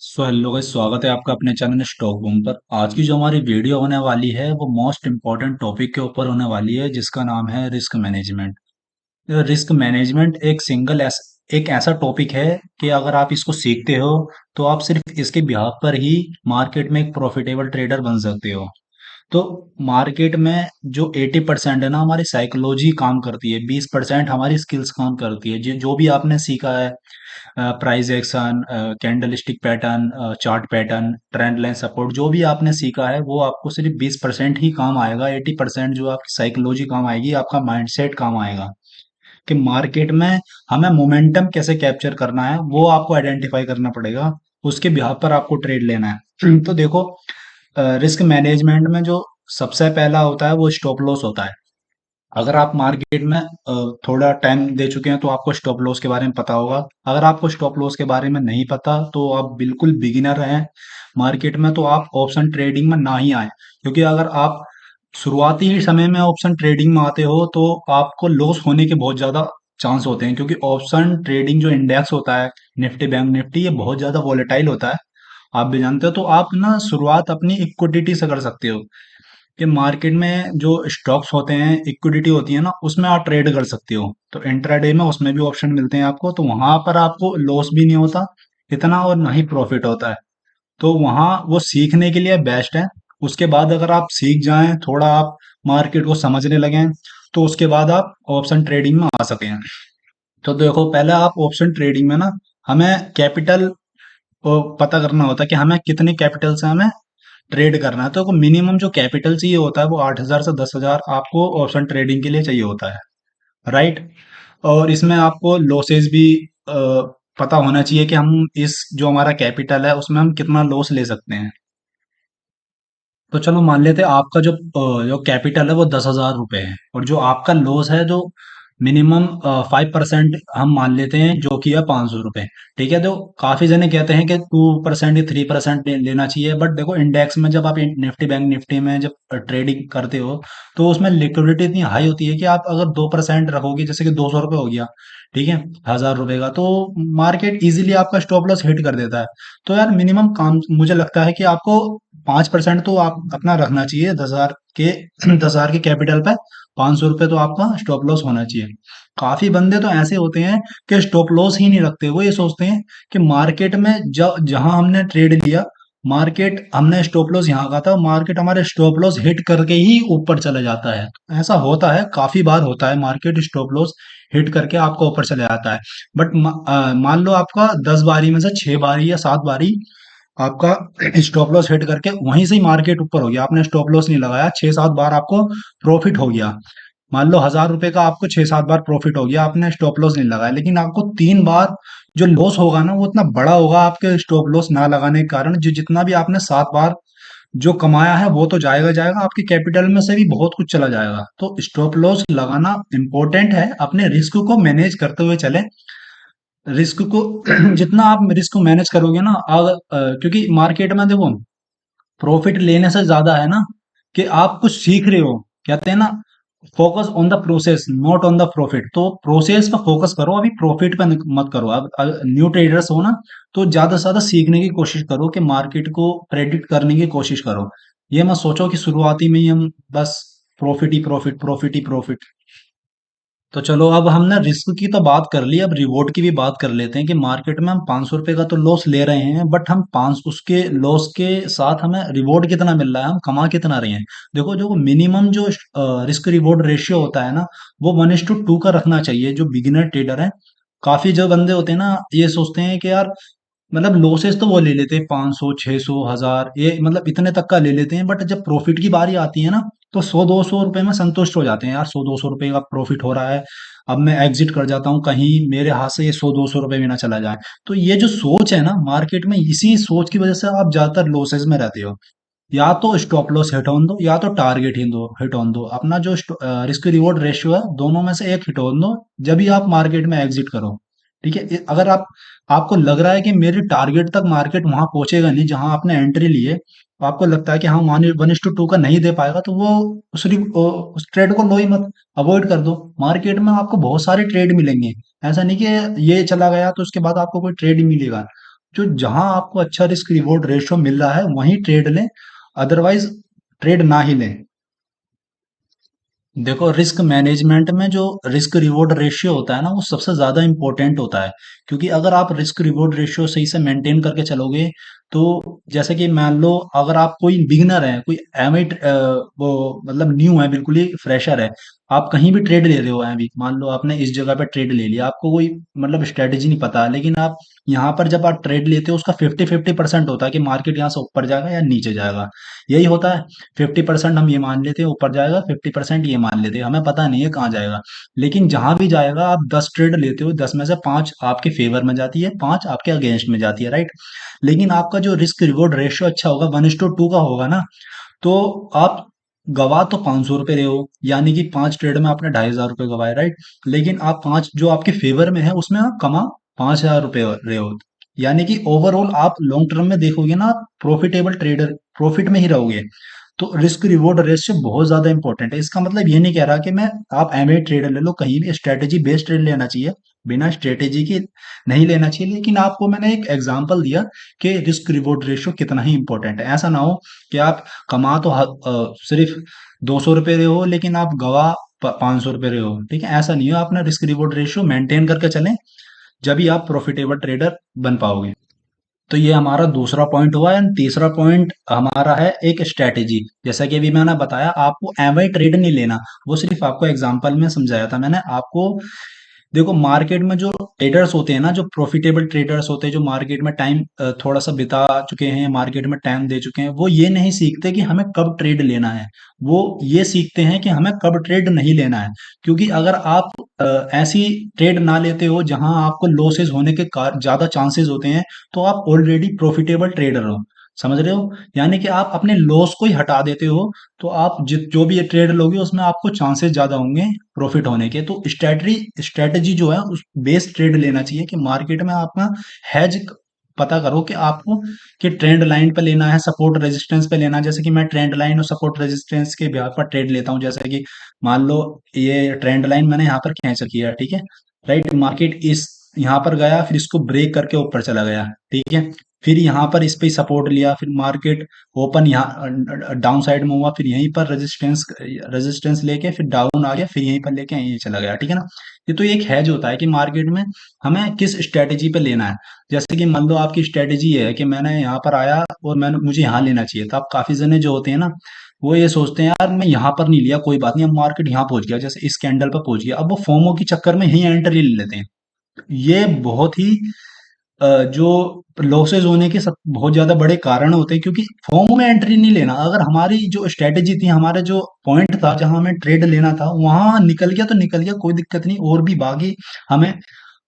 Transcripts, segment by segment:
Hello guys, स्वागत है आपका अपने चैनल स्टॉक बूम पर। आज की जो हमारी वीडियो होने वाली है वो मोस्ट इम्पोर्टेंट टॉपिक के ऊपर होने वाली है, जिसका नाम है रिस्क मैनेजमेंट। रिस्क मैनेजमेंट एक ऐसा टॉपिक है कि अगर आप इसको सीखते हो तो आप सिर्फ इसके बिहाफ पर ही मार्केट में एक प्रॉफिटेबल ट्रेडर बन सकते हो। तो मार्केट में जो 80% है ना, हमारी साइकोलॉजी काम करती है, 20% हमारी स्किल्स काम करती है। जो जो भी आपने सीखा है, price action, candle stick pattern, chart pattern, trend line support, जो भी आपने सीखा है वो आपको सिर्फ 20% ही काम आएगा। 80% जो आपकी साइकोलॉजी काम आएगी, आपका माइंडसेट काम आएगा कि मार्केट में हमें मोमेंटम कैसे कैप्चर करना है, वो आपको आइडेंटिफाई करना पड़ेगा। उसके बिहाफ पर आपको ट्रेड लेना है। तो देखो, रिस्क मैनेजमेंट में जो सबसे पहला होता है वो स्टॉप लॉस होता है। अगर आप मार्केट में थोड़ा टाइम दे चुके हैं तो आपको स्टॉप लॉस के बारे में पता होगा। अगर आपको स्टॉप लॉस के बारे में नहीं पता तो आप बिल्कुल बिगिनर हैं मार्केट में, तो आप ऑप्शन ट्रेडिंग में ना ही आए। क्योंकि अगर आप शुरुआती ही समय में ऑप्शन ट्रेडिंग में आते हो तो आपको लॉस होने के बहुत ज्यादा चांस होते हैं, क्योंकि ऑप्शन ट्रेडिंग जो इंडेक्स होता है, निफ्टी बैंक निफ्टी, ये बहुत ज्यादा वॉलेटाइल होता है। आप भी जानते हो। तो आप ना शुरुआत अपनी इक्विटी से कर सकते हो कि मार्केट में जो स्टॉक्स होते हैं, इक्विटी होती है ना, उसमें आप ट्रेड कर सकते हो। तो इंट्राडे में उसमें भी ऑप्शन मिलते हैं आपको, तो वहां पर आपको लॉस भी नहीं होता इतना और ना ही प्रॉफिट होता है। तो वहाँ वो सीखने के लिए बेस्ट है। उसके बाद अगर आप सीख जाएं, थोड़ा आप मार्केट को समझने लगें, तो उसके बाद आप ऑप्शन ट्रेडिंग में आ सकें। तो देखो, पहले आप ऑप्शन ट्रेडिंग में ना, हमें कैपिटल पता करना होता है कि हमें कितने कैपिटल से हमें ट्रेड करना है। तो मिनिमम जो कैपिटल चाहिए होता है वो 8,000 से 10,000 आपको ऑप्शन ट्रेडिंग के लिए चाहिए होता है, राइट। और इसमें आपको लॉसेस भी अ, पता होना चाहिए कि हम इस जो हमारा कैपिटल है उसमें हम कितना लॉस ले सकते हैं। तो चलो मान लेते हैं आपका जो कैपिटल है वो 10,000 रुपए है, और जो आपका लॉस है, जो मिनिमम 5% हम मान लेते हैं, जो कि है 500 रुपये। ठीक है। तो काफी जने कहते हैं कि 2% या 3% लेना चाहिए, बट देखो, इंडेक्स में जब आप निफ्टी बैंक निफ्टी में जब ट्रेडिंग करते हो तो उसमें लिक्विडिटी इतनी हाई होती है कि आप अगर 2% रखोगे, जैसे कि 200 रुपये हो गया, ठीक है, 1,000 रुपए का, तो मार्केट इजीली आपका स्टॉप लॉस हिट कर देता है। तो यार मिनिमम काम मुझे लगता है कि आपको 5% तो आप अपना रखना चाहिए 10,000 के। 10,000 के कैपिटल पे 500 रुपये तो आपका स्टॉप लॉस होना चाहिए। काफी बंदे तो ऐसे होते हैं कि स्टॉप लॉस ही नहीं रखते। वो ये सोचते हैं कि मार्केट में जहां हमने ट्रेड लिया, मार्केट हमने स्टॉप लॉस यहाँ का था, मार्केट हमारे स्टॉप लॉस हिट करके ही ऊपर चला जाता है। ऐसा होता है, काफी बार होता है, मार्केट स्टॉप लॉस हिट करके आपको ऊपर चला जाता है। बट मान लो आपका 10 बारी में से 6 बारी या 7 बारी आपका स्टॉप लॉस हिट करके वहीं से ही मार्केट ऊपर हो गया, आपने स्टॉप लॉस नहीं लगाया, 6-7 बार आपको प्रॉफिट हो गया। मान लो 1,000 रुपए का आपको 6-7 बार प्रॉफिट हो गया, आपने स्टॉप लॉस नहीं लगाया, लेकिन आपको 3 बार जो लॉस होगा ना वो इतना बड़ा होगा आपके स्टॉप लॉस ना लगाने के कारण। जो जितना भी आपने 7 बार जो कमाया है वो तो जाएगा जाएगा, आपके कैपिटल में से भी बहुत कुछ चला जाएगा। तो स्टॉप लॉस लगाना इंपॉर्टेंट है, अपने रिस्क को मैनेज करते हुए चले। रिस्क को जितना आप रिस्क को मैनेज करोगे ना, अगर क्योंकि मार्केट में देखो, प्रॉफिट लेने से ज्यादा है ना कि आप कुछ सीख रहे हो। कहते हैं ना, focus on the process not on the profit. तो प्रोसेस पे फोकस करो, अभी प्रॉफिट पे मत करो। अब न्यू ट्रेडर्स हो ना, तो ज्यादा से ज्यादा सीखने की कोशिश करो, कि मार्केट को प्रेडिक्ट करने की कोशिश करो। ये मत सोचो कि शुरुआती में ही हम बस प्रॉफिट ही प्रॉफिट, प्रॉफिट ही प्रॉफिट। तो चलो, अब हमने रिस्क की तो बात कर ली, अब रिवॉर्ड की भी बात कर लेते हैं कि मार्केट में हम 500 रुपए का तो लॉस ले रहे हैं, बट हम पाँच उसके लॉस के साथ हमें रिवॉर्ड कितना मिल रहा है, हम कमा कितना रहे हैं। देखो, जो मिनिमम जो रिस्क रिवॉर्ड रेशियो होता है ना, वो 1:2 का रखना चाहिए। जो बिगिनर ट्रेडर है, काफी जो बंदे होते हैं ना, ये सोचते हैं कि यार, मतलब लॉसेस तो वो ले लेते हैं 500 600 1000, ये मतलब इतने तक का ले लेते हैं, बट जब प्रॉफिट की बारी आती है ना, तो 100-200 रुपए में संतुष्ट हो जाते हैं। यार 100-200 रुपए का प्रॉफिट हो रहा है, अब मैं एग्जिट कर जाता हूँ, कहीं मेरे हाथ से ये 100-200 रुपए भी ना चला जाए। तो ये जो सोच है ना मार्केट में, इसी सोच की वजह से आप ज्यादातर लॉसेस में रहते हो। या तो स्टॉप लॉस हिट ऑन दो, या तो टारगेट हिट ऑन दो। अपना जो रिस्क रिवॉर्ड रेशियो है, दोनों में से एक हिट ऑन दो, जब भी आप मार्केट में एग्जिट करो। ठीक है। अगर आपको लग रहा है कि मेरे टारगेट तक मार्केट वहां पहुंचेगा नहीं जहां आपने एंट्री ली है, तो आपको लगता है कि हाँ, 1:2 का नहीं दे पाएगा, तो वो उस ट्रेड को लो ही मत, अवॉइड कर दो। मार्केट में आपको बहुत सारे ट्रेड मिलेंगे, ऐसा नहीं कि ये चला गया तो उसके बाद आपको कोई ट्रेड ही मिलेगा। जो जहां आपको अच्छा रिस्क रिवॉर्ड रेशियो मिल रहा है वहीं ट्रेड लें, अदरवाइज ट्रेड ना ही लें। देखो, रिस्क मैनेजमेंट में जो रिस्क रिवॉर्ड रेशियो होता है ना, वो सबसे ज्यादा इंपॉर्टेंट होता है। क्योंकि अगर आप रिस्क रिवॉर्ड रेशियो सही से मेंटेन करके चलोगे, तो जैसे कि मान लो अगर आप कोई बिगिनर है, कोई एमिट वो मतलब न्यू है, बिल्कुल ही फ्रेशर है, आप कहीं भी ट्रेड ले रहे हो, अभी मान लो आपने इस जगह पे ट्रेड ले लिया, आपको कोई मतलब स्ट्रेटेजी नहीं पता है, लेकिन आप यहाँ पर जब आप ट्रेड लेते हो उसका 50-50% होता है कि मार्केट यहाँ से ऊपर जाएगा या नीचे जाएगा। यही होता है। 50% हम ये मान लेते हैं ऊपर जाएगा, 50% ये मान लेते हैं, हमें पता नहीं है कहाँ जाएगा। लेकिन जहां भी जाएगा, आप 10 ट्रेड लेते हो, 10 में से 5 आपके फेवर में जाती है, 5 आपके अगेंस्ट में जाती है, राइट। लेकिन आपका जो रिस्क रिवॉर्ड रेशियो अच्छा होगा, 1:2 का होगा ना, तो आप गवा तो 500 रुपये रहे हो, यानी कि 5 ट्रेड में आपने 2,500 रुपये गवाए, राइट। लेकिन आप 5 जो आपके फेवर में है उसमें आप कमा 5,000 रुपये रहे हो। यानी कि ओवरऑल आप लॉन्ग टर्म में देखोगे ना, आप प्रॉफिटेबल ट्रेडर, प्रॉफिट में ही रहोगे। तो रिस्क रिवॉर्ड रेशियो बहुत ज्यादा इंपॉर्टेंट है। इसका मतलब ये नहीं कह रहा कि मैं आप एमए ट्रेडर ले लो, कहीं भी स्ट्रेटेजी बेस्ड ट्रेड लेना चाहिए, बिना स्ट्रेटेजी के नहीं लेना चाहिए। लेकिन आपको मैंने एक एग्जांपल दिया कि रिस्क रिवॉर्ड रेशियो कितना ही इंपॉर्टेंट है। ऐसा ना हो कि आप कमा तो सिर्फ 200 रुपये रहे हो, लेकिन आप गवा 500 रुपये रहे हो, ठीक है। ऐसा नहीं हो, अपना रिस्क रिवॉर्ड रेशियो मेंटेन करके चलें, जब ही आप प्रॉफिटेबल ट्रेडर बन पाओगे। तो ये हमारा दूसरा पॉइंट हुआ। एंड तीसरा पॉइंट हमारा है एक स्ट्रैटेजी। जैसा कि अभी मैंने बताया, आपको एवं ट्रेड नहीं लेना, वो सिर्फ आपको एग्जांपल में समझाया था मैंने आपको। देखो, मार्केट में जो ट्रेडर्स होते हैं ना, जो प्रॉफिटेबल ट्रेडर्स होते हैं, जो मार्केट में टाइम थोड़ा सा बिता चुके हैं, मार्केट में टाइम दे चुके हैं, वो ये नहीं सीखते कि हमें कब ट्रेड लेना है, वो ये सीखते हैं कि हमें कब ट्रेड नहीं लेना है। क्योंकि अगर आप ऐसी ट्रेड ना लेते हो जहां आपको लॉसेस होने के ज्यादा चांसेस होते हैं, तो आप ऑलरेडी प्रॉफिटेबल ट्रेडर हो, समझ रहे हो। यानी कि आप अपने लॉस को ही हटा देते हो, तो आप जो भी ये ट्रेड लोगे उसमें आपको चांसेस ज्यादा होंगे प्रॉफिट होने के। तो स्ट्रेटजी स्ट्रेटजी जो है उस बेस्ड ट्रेड लेना चाहिए कि मार्केट में आपका हैज पता करो कि आपको कि ट्रेंड लाइन पे लेना है, सपोर्ट रेजिस्टेंस पे लेना है। जैसे कि मैं ट्रेंड लाइन और सपोर्ट रेजिस्टेंस के ब्याह पर ट्रेड लेता हूँ। जैसे कि मान लो ये ट्रेंड लाइन मैंने यहाँ पर खींच रखी है, ठीक है, राइट। मार्केट इस यहाँ पर गया, फिर इसको ब्रेक करके ऊपर चला गया, ठीक है। फिर यहाँ पर इस पे सपोर्ट लिया, फिर मार्केट ओपन यहाँ डाउन साइड में हुआ, फिर यहीं पर रेजिस्टेंस रेजिस्टेंस लेके फिर डाउन आ गया, फिर यहीं पर लेके यहीं चला गया, ठीक है ना। ये तो एक हैज होता है कि मार्केट में हमें किस स्ट्रेटेजी पे लेना है। जैसे कि मान लो आपकी स्ट्रेटेजी है कि मैंने यहाँ पर आया और मैंने मुझे यहाँ लेना चाहिए, तो आप काफी जने जो होते हैं ना, वो ये सोचते हैं यार मैं यहाँ पर नहीं लिया, कोई बात नहीं, अब मार्केट यहाँ पहुंच गया, जैसे इस कैंडल पर पहुंच गया, अब वो फोमो के चक्कर में यही एंट्री ले लेते हैं। ये बहुत ही जो लॉसेज होने के सब बहुत ज्यादा बड़े कारण होते हैं, क्योंकि फॉर्म में एंट्री नहीं लेना। अगर हमारी जो स्ट्रेटेजी थी, हमारा जो पॉइंट था जहां हमें ट्रेड लेना था, वहां निकल गया तो निकल गया, कोई दिक्कत नहीं, और भी बाकी हमें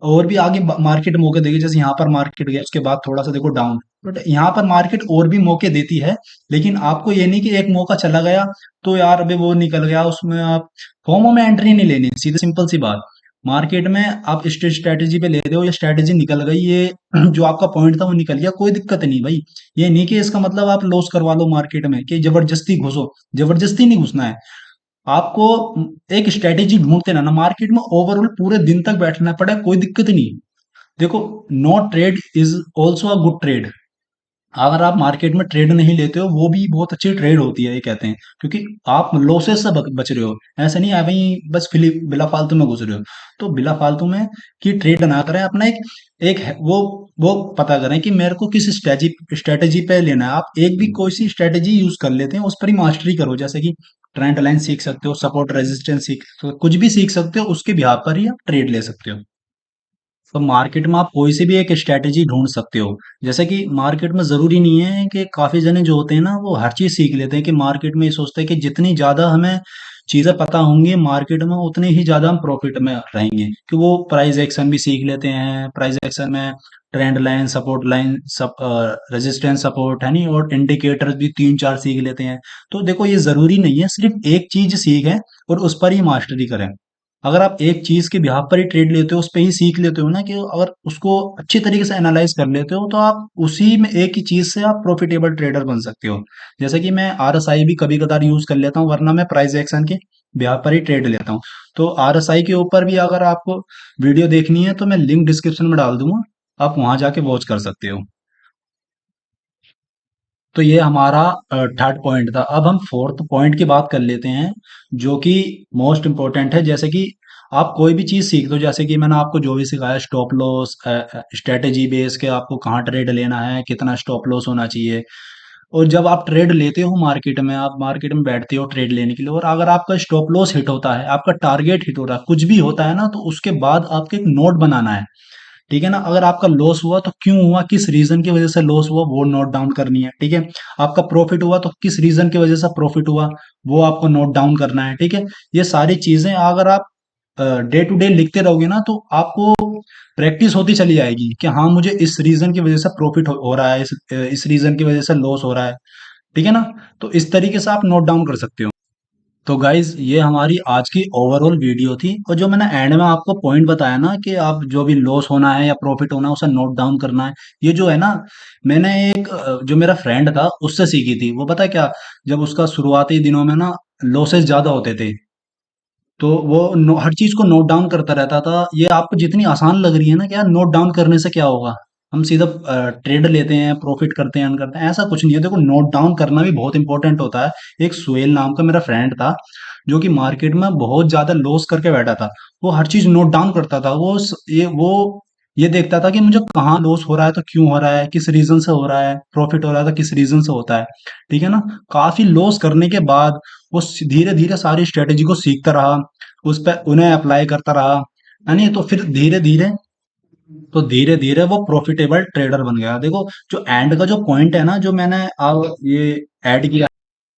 और भी आगे मार्केट मौके देगी। जैसे यहाँ पर मार्केट गया, उसके बाद थोड़ा सा देखो डाउन, बट यहाँ पर मार्केट और भी मौके देती है। लेकिन आपको ये नहीं कि एक मौका चला गया तो यार अभी वो निकल गया, उसमें आप फॉर्मो में एंट्री नहीं लेनी, सीधे सिंपल सी बात। मार्केट में आप स्ट्रेटेजी पे ले रहे हो, ये स्ट्रेटेजी निकल गई, ये जो आपका पॉइंट था वो निकल गया, कोई दिक्कत नहीं भाई। ये नहीं कि इसका मतलब आप लॉस करवा लो मार्केट में, कि जबरदस्ती घुसो, जबरदस्ती नहीं घुसना है आपको। एक स्ट्रेटेजी ढूंढते रहना मार्केट में, ओवरऑल पूरे दिन तक बैठना पड़े, कोई दिक्कत नहीं। देखो, no trade is also a good trade. अगर आप मार्केट में ट्रेड नहीं लेते हो, वो भी बहुत अच्छी ट्रेड होती है, ये कहते हैं, क्योंकि आप लॉसेस से बच रहे हो। ऐसा नहीं है वही बस बिला फालतू में घुस रहे हो। तो बिला फालतू में की ट्रेड ना करें, अपना वो पता करें कि मेरे को किस स्ट्रेटेजी पे लेना है। आप एक भी कोई सी स्ट्रेटेजी यूज कर लेते हैं, उस पर ही मास्टरी करो। जैसे कि ट्रेंड लाइन सीख सकते हो, सपोर्ट रेजिस्टेंस सीख सकते हो, कुछ भी सीख सकते हो, उसके बिहार पर ही आप ट्रेड ले सकते हो। तो मार्केट में आप कोई सी भी एक स्ट्रेटेजी ढूंढ सकते हो। जैसे कि मार्केट में जरूरी नहीं है कि काफी जने जो होते हैं ना, वो हर चीज सीख लेते हैं, कि मार्केट में ये सोचते हैं कि जितनी ज्यादा हमें चीजें पता होंगी मार्केट में, उतने ही ज्यादा हम प्रॉफिट में रहेंगे। कि वो प्राइस एक्शन भी सीख लेते हैं, प्राइस एक्शन में ट्रेंड लाइन, सपोर्ट लाइन, सब रेजिस्टेंस, सपोर्ट है नहीं, और इंडिकेटर्स भी 3-4 सीख लेते हैं। तो देखो, ये जरूरी नहीं है सिर्फ एक चीज सीखें और उस पर ही मास्टरी करें। अगर आप एक चीज के बिहाफ पर ही ट्रेड लेते हो, उस पे ही सीख लेते हो ना, कि अगर उसको अच्छी तरीके से एनालाइज कर लेते हो, तो आप उसी में एक ही चीज से आप प्रॉफिटेबल ट्रेडर बन सकते हो। जैसे कि मैं आरएसआई भी कभी कभार यूज कर लेता हूँ, वरना मैं प्राइस एक्शन के बिहाफ पर ही ट्रेड लेता हूँ। तो आरएसआई के ऊपर भी अगर आपको वीडियो देखनी है तो मैं लिंक डिस्क्रिप्शन में डाल दूंगा, आप वहां जाके वॉच कर सकते हो। तो ये हमारा थर्ड पॉइंट था। अब हम फोर्थ पॉइंट की बात कर लेते हैं, जो कि मोस्ट इम्पोर्टेंट है। जैसे कि आप कोई भी चीज़ सीख दो, जैसे कि मैंने आपको जो भी सिखाया, स्टॉप लॉस, स्ट्रेटेजी बेस के आपको कहाँ ट्रेड लेना है, कितना स्टॉप लॉस होना चाहिए। और जब आप ट्रेड लेते हो मार्केट में, आप मार्केट में बैठते हो ट्रेड लेने के लिए, और अगर आपका स्टॉप लॉस हिट होता है, आपका टारगेट हिट हो रहा है, कुछ भी होता है ना, तो उसके बाद आपको एक नोट बनाना है। ठीक है ना? अगर आपका लॉस हुआ तो क्यों हुआ, किस रीजन की वजह से लॉस हुआ, वो नोट डाउन करनी है। ठीक है? आपका प्रॉफिट हुआ तो किस रीजन की वजह से प्रॉफिट हुआ, वो आपको नोट डाउन करना है। ठीक है? ये सारी चीजें अगर आप डे टू डे लिखते रहोगे ना, तो आपको प्रैक्टिस होती चली जाएगी कि हाँ, मुझे इस रीजन की वजह से प्रॉफिट हो रहा है, इस रीजन की वजह से लॉस हो रहा है। ठीक है ना? तो इस तरीके से आप नोट डाउन कर सकते हो। तो गाइज, ये हमारी आज की ओवरऑल वीडियो थी, और जो मैंने एंड में आपको पॉइंट बताया ना कि आप जो भी लॉस होना है या प्रॉफिट होना है उसे नोट डाउन करना है, ये जो है ना, मैंने एक जो मेरा फ्रेंड था उससे सीखी थी। वो पता है क्या, जब उसका शुरुआती दिनों में ना लॉसेस ज्यादा होते थे, तो वो हर चीज को नोट डाउन करता रहता था। ये आपको जितनी आसान लग रही है ना कि यार नोट डाउन करने से क्या होगा, हम सीधा ट्रेड लेते हैं, प्रॉफिट करते हैं, अर्न करते हैं, ऐसा कुछ नहीं है। देखो, नोट डाउन करना भी बहुत इंपॉर्टेंट होता है। एक सुहेल नाम का मेरा फ्रेंड था, जो कि मार्केट में बहुत ज्यादा लॉस करके बैठा था। वो हर चीज नोट डाउन करता था। ये देखता था कि मुझे कहाँ लॉस हो रहा है तो क्यों हो रहा है, किस रीजन से हो रहा है, प्रॉफिट हो रहा है तो किस रीजन से होता है। ठीक है ना? काफी लॉस करने के बाद वो धीरे धीरे सारी स्ट्रेटेजी को सीखता रहा, उस पर उन्हें अप्लाई करता रहा, है नहीं? तो फिर धीरे धीरे वो प्रॉफिटेबल ट्रेडर बन गया। देखो, जो एंड का जो पॉइंट है ना, जो मैंने अब ये ऐड किया।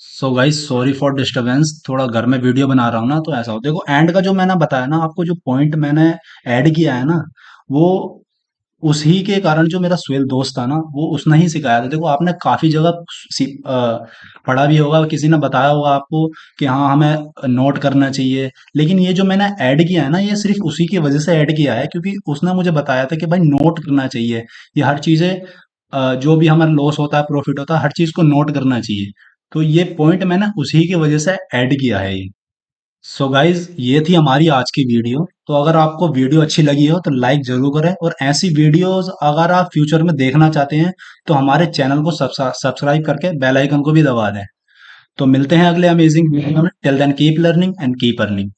So guys, sorry for disturbance, थोड़ा घर में वीडियो बना रहा हूँ ना, तो ऐसा हो। देखो, एंड का जो मैंने बताया ना आपको, जो पॉइंट मैंने ऐड किया है ना, वो उसी के कारण, जो मेरा सुहेल दोस्त था ना, वो उसने ही सिखाया था। देखो, आपने काफी जगह पढ़ा भी होगा, किसी ने बताया होगा आपको कि हाँ, हमें नोट करना चाहिए। लेकिन ये जो मैंने ऐड किया है ना, ये सिर्फ उसी की वजह से ऐड किया है, क्योंकि उसने मुझे बताया था कि भाई नोट करना चाहिए। ये हर चीजें, जो भी हमारा लॉस होता है, प्रॉफिट होता है, हर चीज को नोट करना चाहिए। तो ये पॉइंट मैंने उसी की वजह से ऐड किया है ये। सो गाइज, ये थी हमारी आज की वीडियो। तो अगर आपको वीडियो अच्छी लगी हो तो लाइक जरूर करें, और ऐसी वीडियोस अगर आप फ्यूचर में देखना चाहते हैं तो हमारे चैनल को सब्सक्राइब करके बेल आइकन को भी दबा दें। तो मिलते हैं अगले अमेजिंग वीडियो में। Till then keep learning and keep earning.